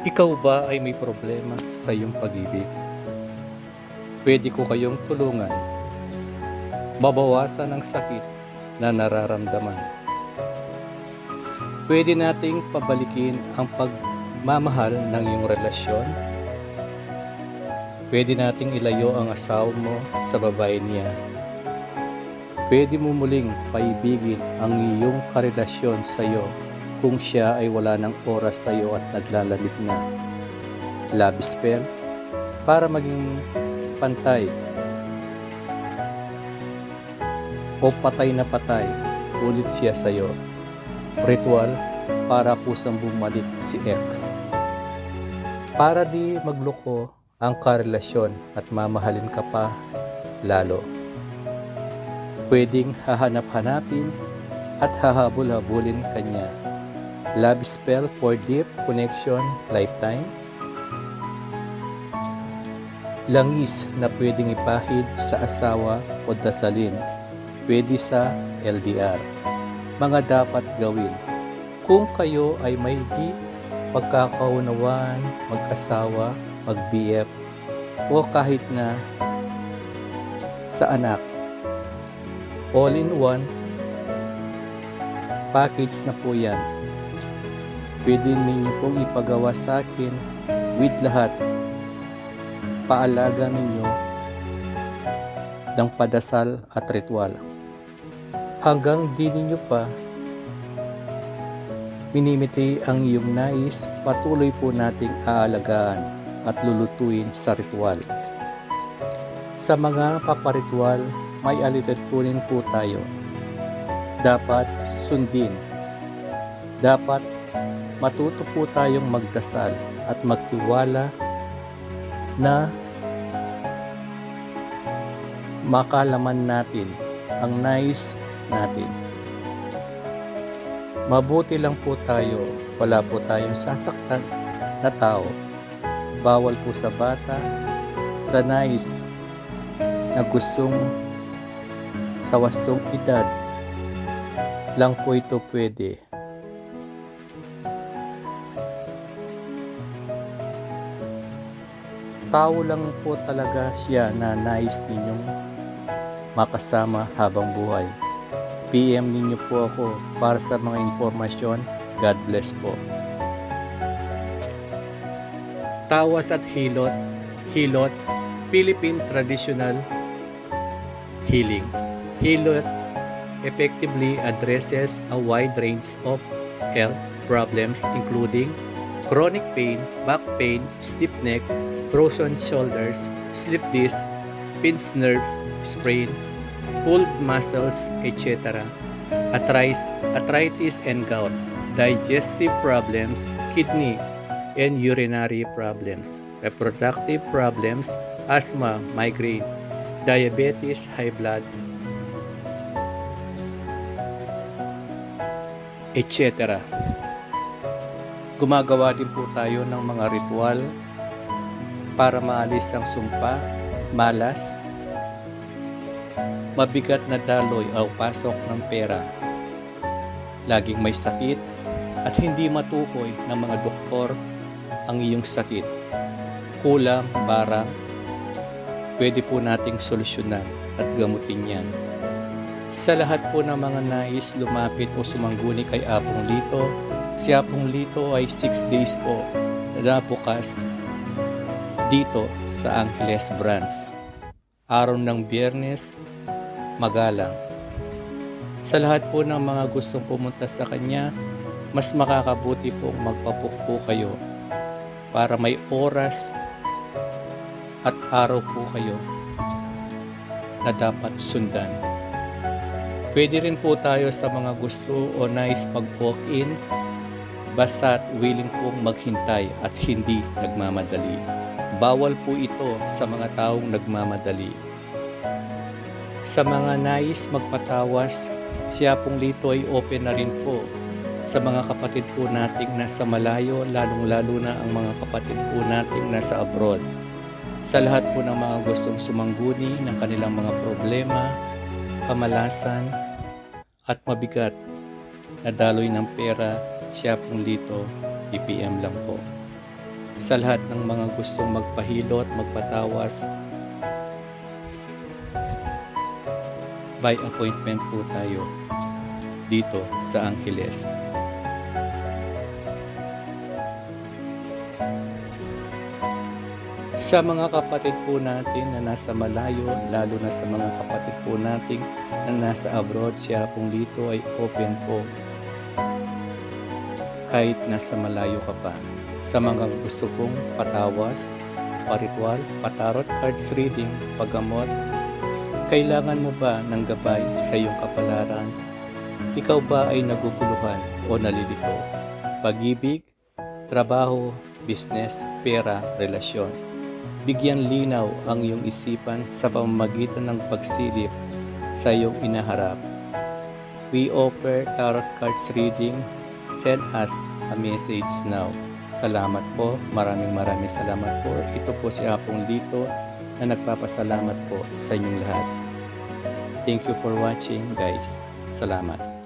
Ikaw ba ay may problema sa iyong pag-ibig? Pwede ko kayong tulungan mabawasan ang sakit na nararamdaman. Pwede nating pabalikin ang pagmamahal ng iyong relasyon. Pwede nating ilayo ang asawa mo sa babae niya. Pwede mo muling paibigin ang iyong karelasyon sa iyo kung siya ay wala ng oras sa iyo at naglalamig na. Love spell para maging pantay o patay na patay ulit siya sa iyo. Ritual para kusang bumalik si ex. Para di magloko ang karelasyon at mamahalin ka pa lalo. Pwedeng hahanap-hanapin at hahabol-habulin kanya. Love spell for deep connection lifetime. Langis na pwedeng ipahid sa asawa o dasalin. Pwede sa LDR. Mga dapat gawin. Kung kayo ay may di pagkakaunawaan, mag-asawa, mag-BF, o kahit na sa anak. All-in-one package na po yan. Pwede ninyo pong ipagawa sa akin with lahat. Paalaga ninyo ng padasal at ritual. Hanggang di ninyo pa minimiti ang iyong nais, patuloy po nating aalagaan at lulutuin sa ritual. Sa mga paparitual, may alitutunin po tayo. Dapat sundin. Dapat matuto po tayong magdasal at magtiwala na makalaman natin ang nais natin. Mabuti lang po tayo, wala po tayong sasaktan na tao. Bawal po sa bata, sa nais na gustong sa wastong edad lang po ito pwede. Tao lang po talaga siya na nais ninyong makasama habang buhay. PM ninyo po ako para sa mga informasyon. God bless po. Tawas at hilot. Hilot, Philippine Traditional Healing. Hilot effectively addresses a wide range of health problems including chronic pain, back pain, stiff neck, frozen shoulders, slip disc, pinched nerves, sprain, pulled muscles, etc., arthritis and gout, digestive problems, kidney and urinary problems, reproductive problems, asthma, migraine, diabetes, high blood, etc. Gumagawa din po tayo ng mga ritual para maalis ang sumpa, malas, mabigat na daloy o pasok ng pera, laging may sakit at hindi matukoy ng mga doktor ang iyong sakit. Kulang, barang, pwede po nating solusyonan at gamutin yan. Sa lahat po ng mga nais lumapit o sumangguni kay Apong Lito, si Apong Lito ay 6 days po na bukas dito sa Angeles branch. Araw ng Biyernes, magalang. Sa lahat po ng mga gustong pumunta sa kanya, mas makakabuti pong magpapukpo kayo para may oras at araw po kayo na dapat sundan. Pwede rin po tayo sa mga gusto o nais mag-walk-in basta't willing pong maghintay at hindi nagmamadali. Bawal po ito sa mga taong nagmamadali. Sa mga nais magpatawas, si Apong Lito ay open na rin po sa mga kapatid po nating nasa malayo, lalong-lalo na ang mga kapatid po nating nasa abroad. Sa lahat po ng mga gustong sumangguni ng kanilang mga problema, kamalasan, at mabigat na daloy ng pera, si Apong Lito, IPM lang po. Sa lahat ng mga gustong magpahilot, magpatawas, by appointment po tayo dito sa Angeles. Sa mga kapatid po natin na nasa malayo, lalo na sa mga kapatid po natin na nasa abroad, siya pong dito ay open po kahit nasa malayo ka pa. Sa mga gusto pong patawas, paritual, patarot, cards reading, paggamot, kailangan mo ba ng gabay sa iyong kapalaran? Ikaw ba ay naguguluhan o nalilito? Pag-ibig, trabaho, business, pera, relasyon. Bigyan linaw ang iyong isipan sa pamamagitan ng pagsilip sa iyong inaharap. We offer tarot cards reading. Send us a message now. Salamat po. Maraming salamat po. Ito po si Apong Lito na nagpapasalamat po sa inyong lahat. Thank you for watching, guys. Salamat.